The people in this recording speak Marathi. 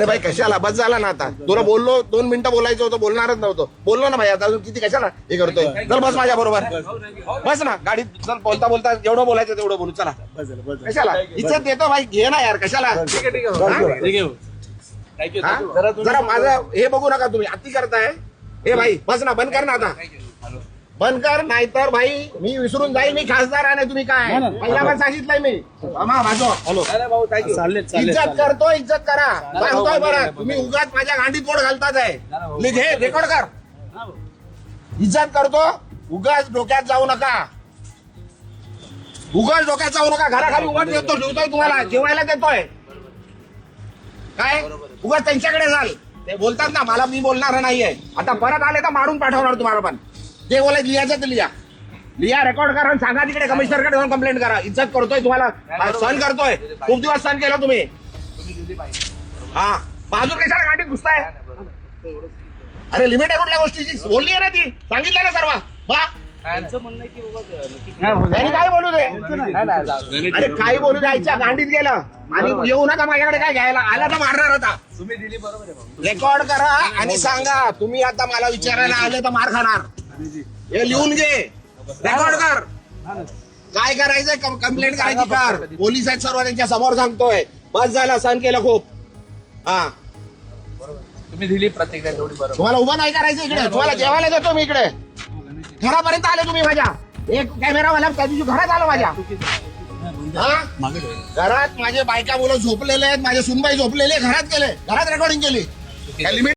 भाई कशाला बस झाला ना आता. तुला बोललो 2 मिनिटं बोलायचं होतं, बोलणारच नव्हतं. बोललो ना भाई, आता अजून किती कशाला हे करतोय. चल बस माझ्या बरोबर, बस ना गाडीत. चल बोलता बोलता जेवढं बोलायचं तेवढं बोलू. चला कशाला इज्जत देतो भाई, घे ना यार कशाला. हा? जरा माझं हे बघू नका तुम्ही, अति करताय. हे भाई बस ना, बंद कर ना आता, बंद कर. नाहीतर भाई मी विसरून जाईल मी खासदार आहे. तुम्ही काय पहिला पण सांगितलंय मी. हॅलो, इज्जत करतो, इज्जत करा सांगतोय बरं. तुम्ही उगाच माझ्या गांडीत पोट घालताच आहे. लिखे रेकॉर्ड कर. इज्जत करतो, उगाच डोक्यात जाऊ नका, उगाच डोक्यात जाऊ नका. घराखाली उगाच देतो, ठेवतोय तुम्हाला जेवायला देतोय. काय उगाच त्यांच्याकडे जाल, ते बोलतात ना मला, मी बोलणार नाहीये. आता परत आले तर मारून पाठवणार तुम्हाला. पण ते बोलायचं लिहायचं तर लिहा, रेकॉर्ड करा, सांगा तिकडे कमिशनरकडे जाऊन कंप्लेंट करा. इज्जत करतोय तुम्हाला, सहन करतोय. खूप दिवस सहन केलं तुम्ही. हा बाजू कशाला गाडीत घुसताय. अरे लिमिट आहे कुठल्या गोष्टीची, बोलली आहे ना ती, सांगितलं ना सर्व. त्यांनी काय बोलू दे, अरे काय बोलू द्यायच्या. गांडीत गेलं आणि येऊ नका माझ्याकडे काय घ्यायला. आला तर मारणार होता. तुम्ही दिली बरोबर आहे. रेकॉर्ड करा आणि सांगा तुम्ही आता मला विचारायला आले तर मार खाणार. हे लिहून घे, रेकॉर्ड कर. काय करायचंय कंप्लेंट करायची कर. पोलीस आहेत सर्व, त्यांच्या समोर सांगतोय. बस झाला, सहन केलं खूप. हा तुम्ही दिली प्रतिक्रिया तेवढी बरोबर. तुम्हाला उभं नाही करायचं इकडे. तुम्हाला जेवायला देतो मी इकडे. घरापर्यंत आले तुम्ही माझ्या. एक कॅमेरावाला त्या दिवशी घरात आलो माझ्या. घरात माझे बायका मुलं झोपलेले आहेत, माझे सुनबाई झोपलेले, घरात गेले, घरात रेकॉर्डिंग केली. लिमिट